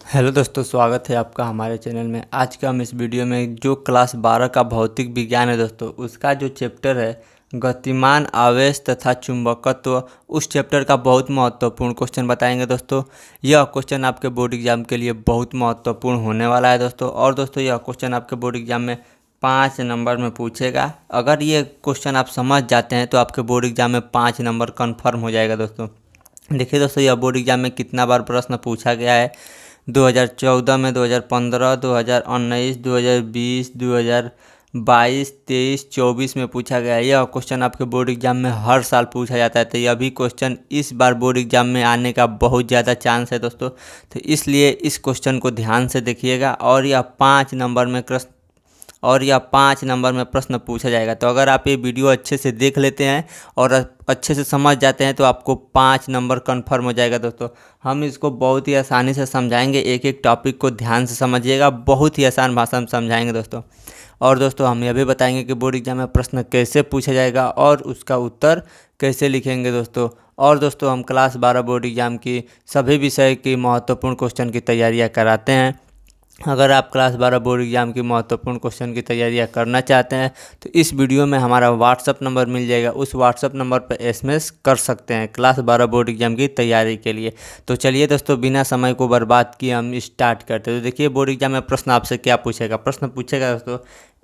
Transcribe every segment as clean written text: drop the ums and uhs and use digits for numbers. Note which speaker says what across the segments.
Speaker 1: Hello दोस्तों, स्वागत है आपका हमारे चैनल में। आज का हम इस वीडियो में जो क्लास 12 का भौतिक विज्ञान है दोस्तों, उसका जो चैप्टर है गतिमान आवेश तथा चुंबकत्व, उस चैप्टर का बहुत महत्वपूर्ण क्वेश्चन बताएंगे दोस्तों। यह क्वेश्चन आपके बोर्ड एग्जाम के लिए बहुत महत्वपूर्ण होने वाला है दोस्तों। और दोस्तों यह क्वेश्चन आपके बोर्ड एग्जाम में 5 नंबर में पूछेगा। अगर ये क्वेश्चन आप समझ जाते हैं तो आपके बोर्ड एग्जाम में 5 नंबर कन्फर्म हो जाएगा दोस्तों। देखिए दोस्तों, यह बोर्ड एग्जाम में कितना बार प्रश्न पूछा गया है। 2014 में, 2015, 2019, 2020, 2022, 23, 24 में पूछा गया है। यह क्वेश्चन आपके बोर्ड एग्जाम में हर साल पूछा जाता है, तो यह भी क्वेश्चन इस बार बोर्ड एग्जाम में आने का बहुत ज़्यादा चांस है दोस्तों। तो इसलिए इस क्वेश्चन को ध्यान से देखिएगा और यह 5 नंबर में प्रश्न पूछा जाएगा। तो अगर आप ये वीडियो अच्छे से देख लेते हैं और अच्छे से समझ जाते हैं तो आपको 5 नंबर कन्फर्म हो जाएगा दोस्तों। हम इसको बहुत ही आसानी से समझाएंगे, एक एक टॉपिक को ध्यान से समझिएगा, बहुत ही आसान भाषा में समझाएंगे दोस्तों। और दोस्तों हम यह भी बताएंगे कि बोर्ड एग्जाम में प्रश्न कैसे पूछा जाएगा और उसका उत्तर कैसे लिखेंगे दोस्तों। और दोस्तों हम क्लास 12 बोर्ड एग्जाम की सभी विषय की महत्वपूर्ण क्वेश्चन की तैयारियाँ कराते हैं। अगर आप क्लास 12 बोर्ड एग्जाम की महत्वपूर्ण क्वेश्चन की तैयारियां करना चाहते हैं तो इस वीडियो में हमारा व्हाट्सअप नंबर मिल जाएगा। उस व्हाट्सअप नंबर पर एसएमएस कर सकते हैं क्लास 12 बोर्ड एग्जाम की तैयारी के लिए। तो चलिए दोस्तों, बिना समय को बर्बाद किए हम स्टार्ट करते हैं। तो देखिए बोर्ड एग्जाम में प्रश्न आपसे क्या पूछेगा। प्रश्न पूछेगा दोस्तों,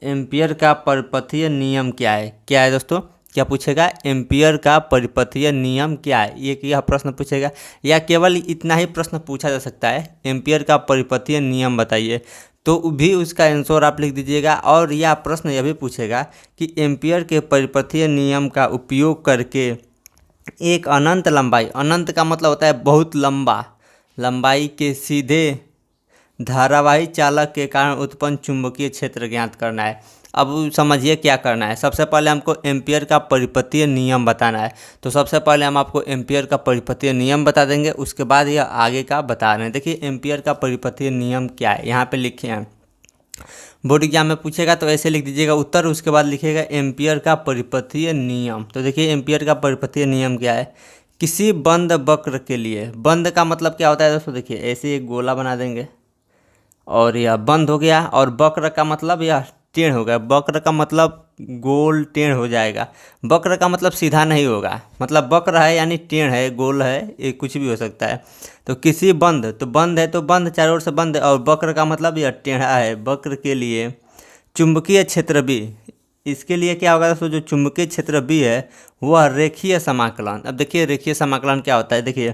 Speaker 1: एम्पियर का परिपथीय नियम क्या है दोस्तों। क्या पूछेगा, एम्पियर का परिपथीय नियम क्या है, ये यह प्रश्न पूछेगा। या केवल इतना ही प्रश्न पूछा जा सकता है, एम्पियर का परिपथीय नियम बताइए, तो भी उसका आंसर आप लिख दीजिएगा। और यह प्रश्न यह भी पूछेगा कि एम्पियर के परिपथीय नियम का उपयोग करके एक अनंत लंबाई, अनंत का मतलब होता है बहुत लंबा, लंबाई के सीधे धारावाही चालक के कारण उत्पन्न चुंबकीय क्षेत्र ज्ञात करना है। अब समझिए क्या करना है। सबसे पहले हमको एम्पियर का परिपथीय नियम बताना है। तो सबसे पहले हम आपको एम्पियर का परिपथीय नियम बता देंगे, उसके बाद यह आगे का बता रहे हैं। देखिए एम्पियर का परिपथीय नियम क्या है, यहाँ पे लिखे हैं। बोर्ड एग्जाम में पूछेगा तो ऐसे लिख दीजिएगा उत्तर, उसके बाद लिखिएगा एम्पियर का परिपथीय नियम। तो देखिए एम्पियर का परिपथीय नियम क्या है। किसी बंद वक्र के लिए, बंद का मतलब क्या होता है दोस्तों, देखिए ऐसे एक गोला बना देंगे और यह बंद हो गया। और वक्र का मतलब यह टेढ़ हो गया, वक्र का मतलब गोल टेढ़ हो जाएगा। वक्र का मतलब सीधा नहीं होगा, मतलब वक्र है यानी टेढ़ है, गोल है, ये कुछ भी हो सकता है। तो किसी बंद, तो बंद है तो बंद, चारों ओर से बंद है, और वक्र का मतलब यह टेढ़ा है। वक्र के लिए चुंबकीय क्षेत्र भी, इसके लिए क्या होगा दोस्तों, जो चुंबकीय क्षेत्र भी है वह रेखीय समाकलन। अब देखिए रेखीय समाकलन क्या होता है। देखिए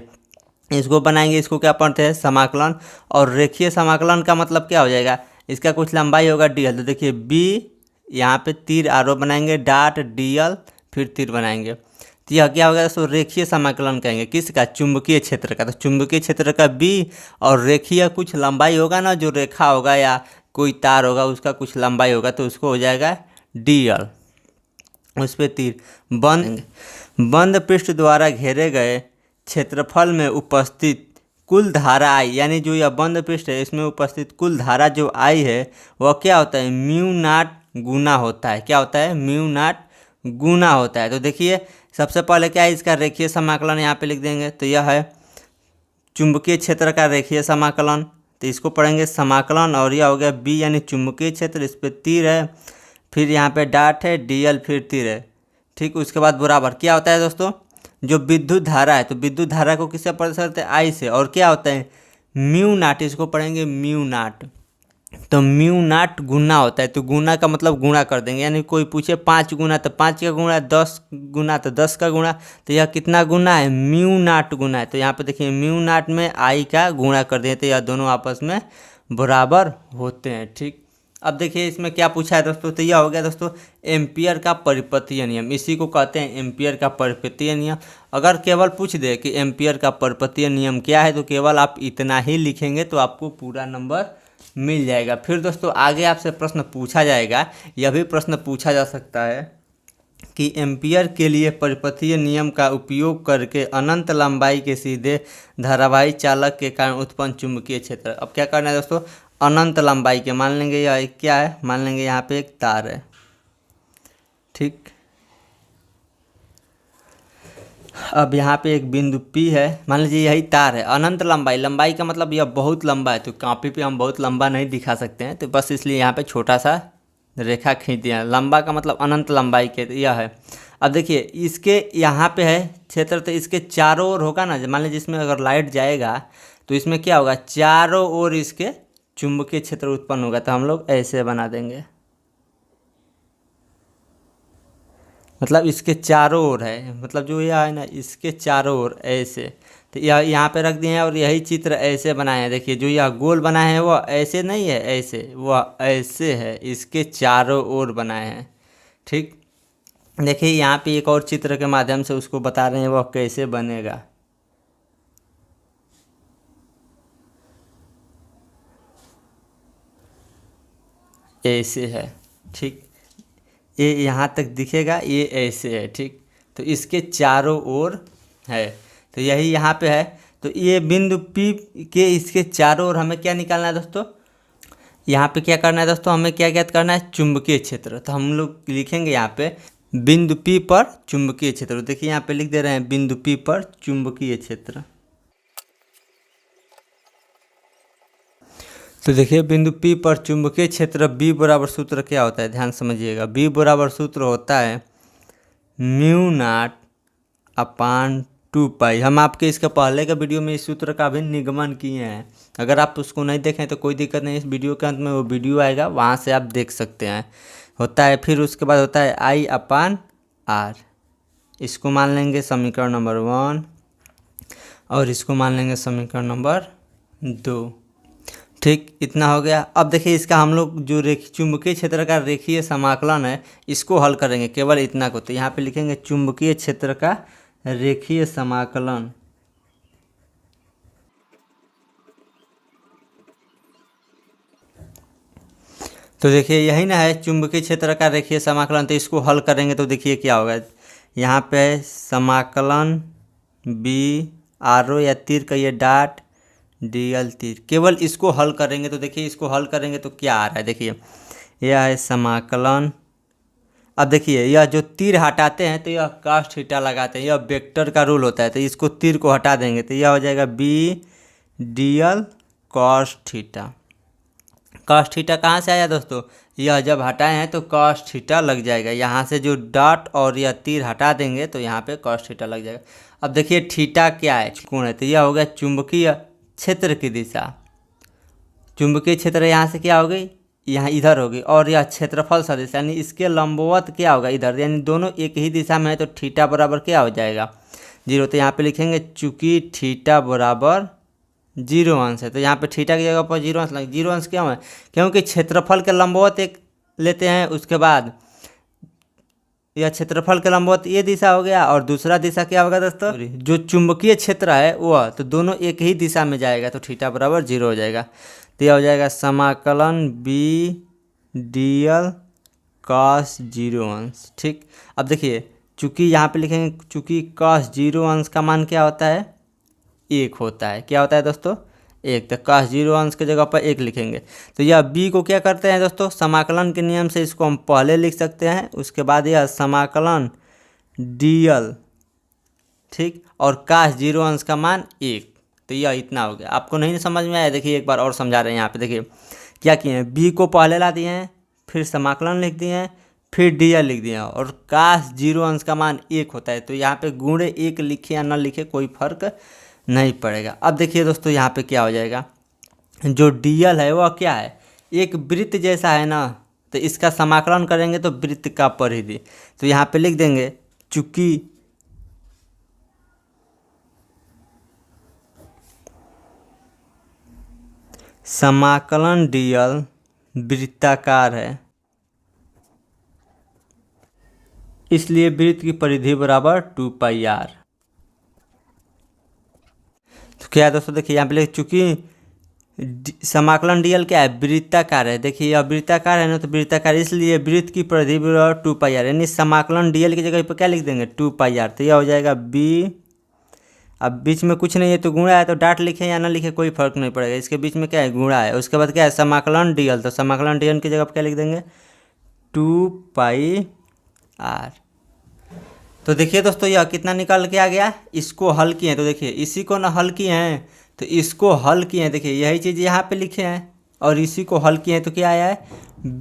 Speaker 1: इसको बनाएंगे, इसको क्या पढ़ते हैं, समाकलन। और रेखीय समाकलन का मतलब क्या हो जाएगा, इसका कुछ लंबाई होगा dl। तो देखिए b, यहाँ पे तीर आरो बनाएंगे, डाट dl, फिर तीर बनाएंगे। तो यह क्या होगा दोस्तों, रेखीय समाकलन कहेंगे किसका, चुंबकीय क्षेत्र का। तो चुंबकीय क्षेत्र का b और रेखीय कुछ लंबाई होगा ना, जो रेखा होगा या कोई तार होगा उसका कुछ लंबाई होगा, तो उसको हो जाएगा dl। उस पर तीर बंद पृष्ठ द्वारा घेरे गए क्षेत्रफल में उपस्थित कुल धारा आई, यानी जो यह बंद पृष्ठ है इसमें उपस्थित कुल धारा जो आई है वह क्या होता है, म्यू नाट गुना होता है। क्या होता है, म्यू नाट गुना होता है। तो देखिए सबसे पहले क्या है, इसका रेखीय समाकलन यहाँ पे लिख देंगे। तो यह है चुंबकीय क्षेत्र का रेखीय समाकलन, तो इसको पढ़ेंगे समाकलन। और यह हो गया बी यानी चुंबकीय क्षेत्र, इस पर तीर है, फिर यहाँ पे डाट है, dl, फिर तीर है। ठीक, उसके बाद बराबर क्या होता है दोस्तों, जो विद्युत धारा है, तो विद्युत धारा को किससे पढ़ सकते हैं, आई से। और क्या होता है, म्यू नाट, इसको पढ़ेंगे म्यू नाट। तो म्यू नाट गुना होता है, तो गुना का मतलब गुणा कर देंगे, यानी कोई पूछे 5 गुना तो 5 का गुणा, 10 गुना तो 10 का गुणा। तो यह कितना गुना है, म्यू नाट गुना है। तो यहाँ पे देखिए म्यू नाट में आई का गुणा कर दें, तो यह दोनों आपस में बराबर होते हैं। ठीक, अब देखिए इसमें क्या पूछा है दोस्तों, तो यह हो गया दोस्तों एम्पियर का परिपथीय नियम, इसी को कहते हैं एम्पियर का परिपथीय नियम। अगर केवल पूछ दे कि एम्पियर का परिपथीय नियम क्या है, तो केवल आप इतना ही लिखेंगे तो आपको पूरा नंबर मिल जाएगा। फिर दोस्तों आगे आपसे प्रश्न पूछा जाएगा, यह भी प्रश्न पूछा जा सकता है कि एम्पियर के लिए परिपथीय नियम का उपयोग करके अनंत लंबाई के सीधे धारावाही चालक के कारण उत्पन्न चुंबकीय क्षेत्र। अब क्या करना है दोस्तों, अनंत लंबाई के मान लेंगे, यह क्या है, मान लेंगे यहाँ पे एक तार है। ठीक, अब यहाँ पे एक बिंदु P है, मान लीजिए यही तार है, अनंत लंबाई, लंबाई का मतलब यह बहुत लंबा है, तो कॉपी पे हम बहुत लंबा नहीं दिखा सकते हैं, तो बस इसलिए यहाँ पे छोटा सा रेखा खींच दिया। लंबा का मतलब अनंत लंबाई के, तो यह है। अब देखिए इसके यहाँ पे है क्षेत्र, तो इसके चारों ओर होगा ना, मान लीजिए इसमें अगर लाइट जाएगा तो इसमें क्या होगा, चारों ओर इसके चुंबकीय क्षेत्र उत्पन्न होगा। तो हम लोग ऐसे बना देंगे, मतलब इसके चारों ओर है, मतलब जो यह है ना इसके चारों ओर ऐसे, तो यह यहाँ पे रख दिए हैं और यही चित्र ऐसे बनाए हैं। देखिए जो यह गोल बनाए हैं वह ऐसे नहीं है, ऐसे वह ऐसे है, इसके चारों ओर बनाए हैं। ठीक, देखिए यहाँ पे एक और चित्र के माध्यम से उसको बता रहे हैं वह कैसे बनेगा। ऐसे है, ठीक, ये यहाँ तक दिखेगा, ये ऐसे है। ठीक, तो इसके चारों ओर है, तो यही यहाँ पे है। तो ये बिंदु P के इसके चारों ओर हमें क्या निकालना है दोस्तों, यहाँ पे क्या करना है दोस्तों, हमें क्या ज्ञात करना है, चुंबकीय क्षेत्र। तो हम लोग लिखेंगे यहाँ पे बिंदु P पर चुंबकीय क्षेत्र। देखिए यहाँ पे लिख दे रहे हैं बिंदु P पर चुंबकीय क्षेत्र। तो देखिए बिंदु P पर चुंबकीय क्षेत्र B बराबर सूत्र क्या होता है, ध्यान समझिएगा। B बराबर सूत्र होता है म्यू नॉट अपान 2 पाई। हम आपके इसके पहले के वीडियो में इस सूत्र का भी निगमन किए हैं, अगर आप उसको नहीं देखें तो कोई दिक्कत नहीं, इस वीडियो के अंत में वो वीडियो आएगा, वहाँ से आप देख सकते हैं। होता है, फिर उसके बाद होता है I अपान R। इसको मान लेंगे समीकरण नंबर 1 और इसको मान लेंगे समीकरण नंबर 2। ठीक, इतना हो गया। अब देखिए इसका हम लोग जो चुंबकीय क्षेत्र का रेखीय समाकलन है इसको हल करेंगे, केवल इतना को। तो यहाँ पे लिखेंगे चुंबकीय क्षेत्र का रेखीय समाकलन। तो देखिए यही ना है चुंबकीय क्षेत्र का रेखीय समाकलन। तो इसको हल करेंगे तो देखिए क्या होगा, यहाँ पे समाकलन बी आर ओ या तीर का ये डॉट dl तीर, केवल इसको हल करेंगे तो देखिए इसको हल करेंगे तो क्या आ रहा है, देखिए यह है समाकलन। अब देखिए यह जो तीर हटाते हैं तो यह cos थीटा लगाते हैं, यह वेक्टर का रूल होता है। तो इसको तीर को हटा देंगे तो यह हो जाएगा B dl cos theta. cos theta कहाँ से आया दोस्तों, यह जब हटाए हैं तो cos थीटा लग जाएगा। यहाँ से जो डॉट और यह तीर हटा देंगे तो यहाँ पे cos थीटा लग जाएगा। अब देखिए थीटा क्या है, कोण है, तो यह हो गया चुंबकीय क्षेत्र की दिशा। चुंबकीय क्षेत्र यहाँ से क्या हो गई, यहाँ इधर होगी, और यह क्षेत्रफल सदिश यानी इसके लंबवत क्या होगा, इधर, यानी दोनों एक ही दिशा में है तो थीटा बराबर क्या हो जाएगा, 0। तो यहाँ पे लिखेंगे चूँकि थीटा बराबर 0 अंश है, तो यहाँ पे थीटा की जगह पर 0 अंश लगे। 0 अंश क्यों है, क्योंकि क्षेत्रफल के लंबवत एक लेते हैं, उसके बाद यह क्षेत्रफल के लंबवत ये दिशा हो गया, और दूसरा दिशा क्या होगा दोस्तों, जो चुंबकीय क्षेत्र है वह, तो दोनों एक ही दिशा में जाएगा तो थीटा बराबर 0 हो जाएगा। तो यह हो जाएगा समाकलन बी dl cos 0 अंश। ठीक, अब देखिए चूँकि यहाँ पे लिखेंगे चूँकि cos 0 अंश का मान क्या होता है, 1 होता है। क्या होता है दोस्तों, 1। तो cos 0 अंश की जगह पर 1 लिखेंगे। तो यह b को क्या करते हैं दोस्तों, समाकलन के नियम से इसको हम पहले लिख सकते हैं, उसके बाद यह समाकलन dl, ठीक, और cos 0 अंश का मान 1। तो यह इतना हो गया। आपको नहीं समझ में आया, देखिए एक बार और समझा रहे हैं। यहाँ पे देखिए क्या किए हैं, b को पहले ला दिए हैं, फिर समाकलन लिख दिए हैं, फिर dl लिख दिए हैं, और cos 0 अंश का मान 1 होता है। तो यहाँ पे गुणे 1 लिखे या ना लिखे कोई फर्क नहीं पड़ेगा। अब देखिए दोस्तों यहाँ पे क्या हो जाएगा, जो dl है वह क्या है, एक वृत्त जैसा है ना, तो इसका समाकलन करेंगे तो वृत्त का परिधि। तो यहाँ पे लिख देंगे चूँकि समाकलन dl वृत्ताकार है, इसलिए वृत्त की परिधि बराबर 2πr। तो क्या है दोस्तों, देखिए यहाँ पे चूँकि समाकलन dl क्या है, वृत्ताकार है। देखिए यह वृत्ताकार है ना, तो वृत्ताकार, इसलिए वृत्त की परिधि बराबर 2πr, यानी समाकलन dl की जगह पर क्या लिख देंगे 2πr। तो यह हो जाएगा b, अब बीच में कुछ नहीं है तो गुणा है, तो डाट लिखे या ना लिखे कोई फर्क नहीं पड़ेगा, इसके बीच में क्या है, गुणा है। उसके बाद क्या है, समाकलन dl, तो समाकलन dl की जगह पर क्या लिख देंगे 2πr। तो देखिए दोस्तों यह कितना निकल के आ गया, इसको हल किए हैं तो देखिए इसी को ना हल किए हैं, तो इसको हल किए हैं, देखिए यही चीज़ यहाँ पे लिखे हैं और इसी को हल किए हैं तो क्या आया है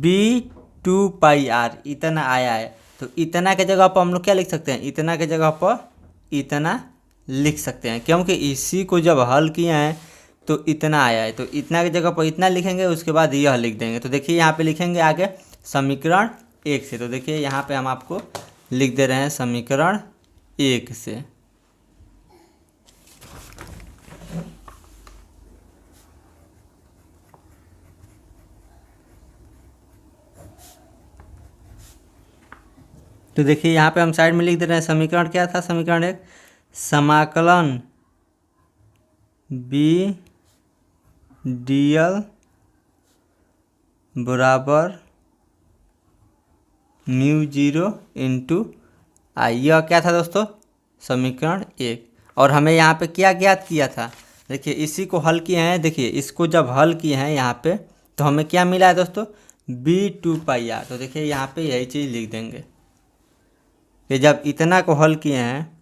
Speaker 1: B2πr इतना आया है। तो इतना के जगह पर हम लोग क्या लिख सकते हैं, इतना के जगह पर इतना लिख सकते हैं, क्योंकि इसी को जब हल किए हैं तो इतना आया है, तो इतना की जगह पर इतना लिखेंगे, उसके बाद यह लिख देंगे। तो देखिए यहाँ पे लिखेंगे आगे समीकरण 1 से, तो देखिए यहाँ पे हम आपको लिख दे रहे हैं समीकरण 1 से। तो देखिए यहाँ पे हम साइड में लिख दे रहे हैं समीकरण क्या था, समीकरण 1 समाकलन B dl बराबर μ0 इंटू आई, यह क्या था दोस्तों, समीकरण 1। और हमें यहाँ पे क्या ज्ञात किया था, देखिए इसी को हल किए हैं, देखिए इसको जब हल किए हैं यहाँ पे तो हमें क्या मिला है दोस्तों B2πr। तो देखिए यहाँ पे यही चीज़ लिख देंगे कि जब इतना को हल किए हैं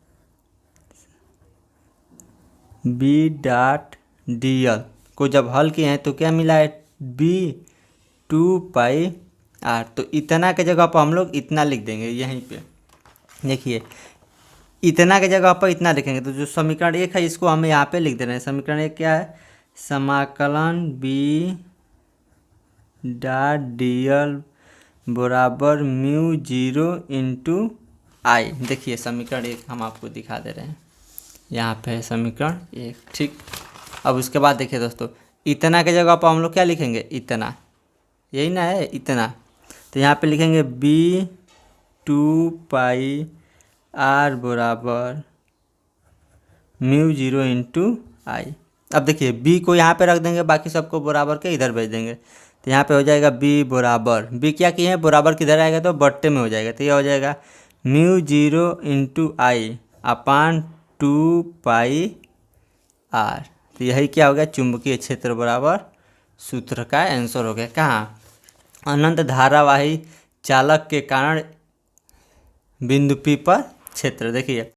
Speaker 1: B.dl को जब हल किए हैं तो क्या मिला है B2πr। तो इतना के जगह पर हम लोग इतना लिख देंगे यहीं पे, देखिए इतना के जगह पर इतना लिखेंगे, तो जो समीकरण 1 है इसको हम यहाँ पे लिख दे रहे हैं। समीकरण 1 क्या है, समाकलन B.dl बराबर μ0 इंटू आई। देखिए समीकरण 1 हम आपको दिखा दे रहे हैं, यहाँ पे है समीकरण 1, ठीक। अब उसके बाद देखिए दोस्तों इतना के जगह पर हम लोग क्या लिखेंगे, इतना, यही ना है इतना, तो यहाँ पे लिखेंगे B2πr बराबर μ0 इंटू आई। अब देखिए B को यहाँ पे रख देंगे, बाकी सबको बराबर के इधर भेज देंगे, तो यहाँ पे हो जाएगा B बराबर, B क्या किए हैं, बराबर किधर आएगा तो बट्टे में हो जाएगा, तो यह हो जाएगा μ0 इंटू आई अपान 2πr। तो यही क्या हो गया, चुंबकीय क्षेत्र बराबर सूत्र का आंसर हो गया। कहाँ, अनंत धारावाही चालक के कारण बिंदु P पर क्षेत्र। देखिए